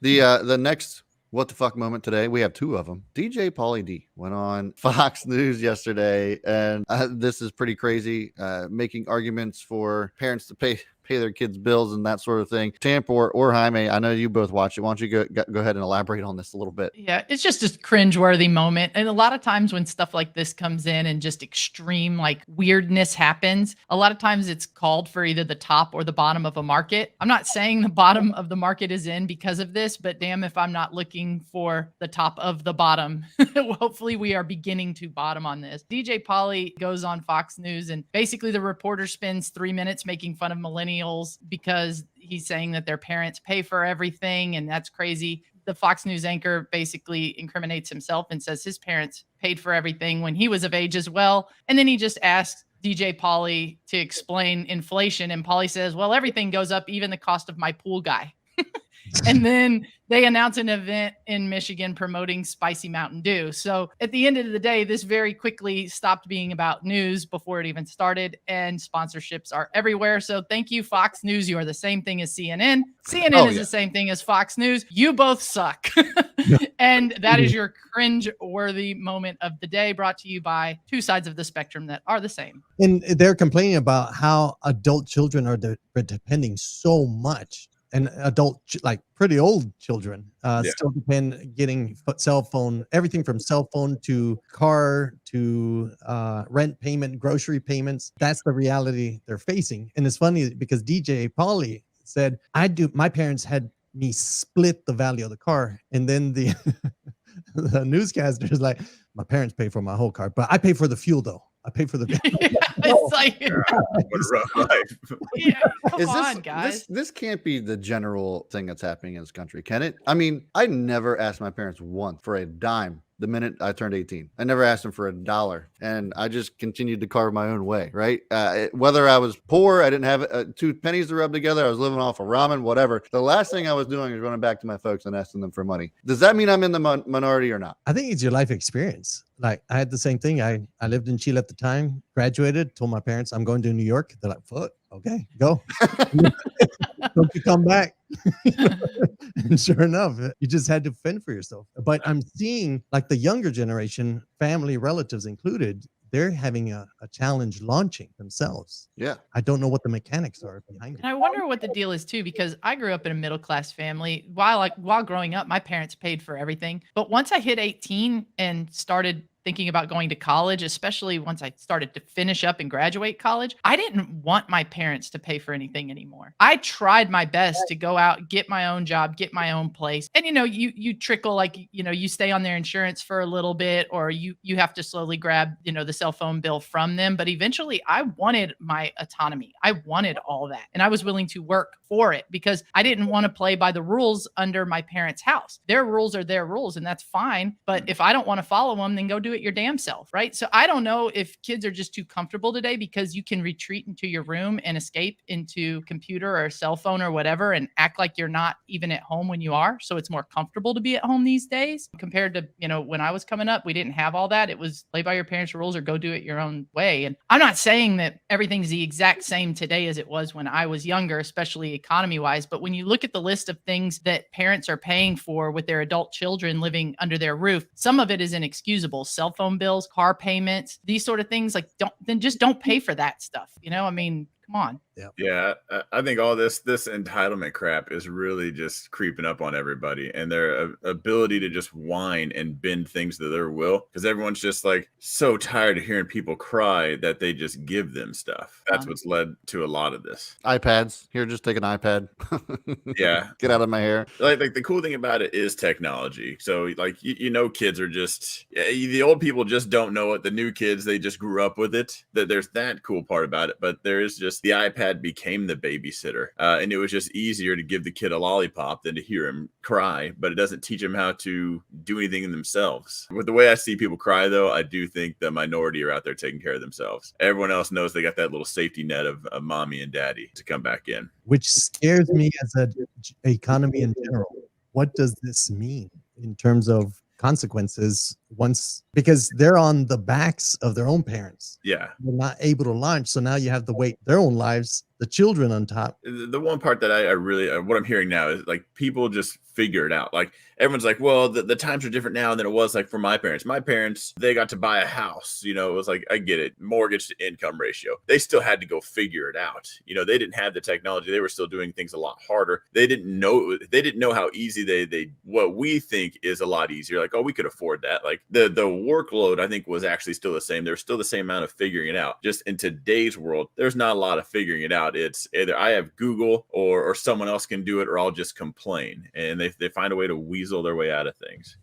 The next what the fuck moment today, we have two of them. DJ Pauly D went on Fox News yesterday, and this is pretty crazy, making arguments for parents to pay their kids' bills and that sort of thing. Tamp or Jaime, I know you both watch it. Why don't you go ahead and elaborate on this a little bit? Yeah, it's just a cringeworthy moment. And a lot of times when stuff like this comes in and just extreme like weirdness happens, a lot of times it's called for either the top or the bottom of a market. I'm not saying the bottom of the market is in because of this, but damn if I'm not looking for the top of the bottom. Hopefully we are beginning to bottom on this. DJ Pauly goes on Fox News and basically the reporter spends 3 minutes making fun of millennials because he's saying that their parents pay for everything, and that's crazy. The Fox News anchor basically incriminates himself and says his parents paid for everything when he was of age as well. And then he just asks DJ Pauly to explain inflation. And Pauly says, well, everything goes up, even the cost of my pool guy. And then they announce an event in Michigan promoting spicy Mountain Dew. So at the end of the day, this very quickly stopped being about news before it even started, and sponsorships are everywhere. So thank you, Fox News. You are the same thing as CNN. CNN is the same thing as Fox News. You both suck. And that is your cringe-worthy moment of the day, brought to you by two sides of the spectrum that are the same. And they're complaining about how adult children are depending so much. And adult, like pretty old children, still depend getting cell phone, everything from cell phone to car to rent payment, grocery payments. That's the reality they're facing. And it's funny because DJ Pauly said, my parents had me split the value of the car. And then the the newscaster is like, my parents pay for my whole car, but I pay for the fuel though. I pay for the it's like, what a rough life. Yeah, come on, guys. This can't be the general thing that's happening in this country, can it? I mean, I never asked my parents once for a dime the minute I turned 18. I never asked them for $1, and I just continued to carve my own way, right? Whether I was poor, I didn't have 2 pennies to rub together, I was living off of ramen, whatever. The last thing I was doing is running back to my folks and asking them for money. Does that mean I'm in the minority or not? I think it's your life experience. Like I had the same thing. I lived in Chile at the time, graduated, told my parents I'm going to New York. They're like, fuck, okay, go. Don't you come back. And sure enough, you just had to fend for yourself. But I'm seeing like the younger generation, family, relatives included, they're having a challenge launching themselves. Yeah. I don't know what the mechanics are behind it. And I wonder what the deal is too, because I grew up in a middle-class family. While growing up, my parents paid for everything. But once I hit 18 and started thinking about going to college, especially once I started to finish up and graduate college, I didn't want my parents to pay for anything anymore. I tried my best to go out, get my own job, get my own place. And, you trickle, like, you stay on their insurance for a little bit, or you have to slowly grab, the cell phone bill from them. But eventually I wanted my autonomy. I wanted all that. And I was willing to work for it because I didn't want to play by the rules under my parents' house. Their rules are their rules, and that's fine. But if I don't want to follow them, then go do it your damn self, right? So I don't know if kids are just too comfortable today because you can retreat into your room and escape into computer or cell phone or whatever and act like you're not even at home when you are. So it's more comfortable to be at home these days compared to, when I was coming up, we didn't have all that. It was play by your parents' rules or go do it your own way. And I'm not saying that everything's the exact same today as it was when I was younger, especially economy wise. But when you look at the list of things that parents are paying for with their adult children living under their roof, some of it is inexcusable. Cell phone bills, car payments, these sort of things, like don't pay for that stuff. Come on. Yeah, I think all this entitlement crap is really just creeping up on everybody, and their ability to just whine and bend things to their will, because everyone's just like so tired of hearing people cry that they just give them stuff. That's what's led to a lot of this. iPads. Here, just take an iPad. Yeah. Get out of my hair. Like the cool thing about it is technology. So like, kids are just, the old people just don't know it. The new kids, they just grew up with it. There's that cool part about it, but there is just the iPad became the babysitter, and it was just easier to give the kid a lollipop than to hear him cry, but it doesn't teach them how to do anything in themselves. With the way I see people cry, though, I do think the minority are out there taking care of themselves. Everyone else knows they got that little safety net of mommy and daddy to come back in. Which scares me as an economy in general. What does this mean in terms of consequences once, because they're on the backs of their own parents. Yeah. They're not able to launch. So now you have to wait their own lives, the children on top. The one part that I really, what I'm hearing now is like people just figure it out. Like everyone's like, well, the times are different now than it was like for my parents. My parents, they got to buy a house. You know, it was like, I get it, mortgage to income ratio. They still had to go figure it out. You know, they didn't have the technology. They were still doing things a lot harder. They didn't know how easy they what we think is a lot easier. Like, oh, we could afford that. Like the workload, I think, was actually still the same. There's still the same amount of figuring it out. Just in today's world, there's not a lot of figuring it out. It's either I have Google or someone else can do it, or I'll just complain. And they find a way to weasel their way out of things.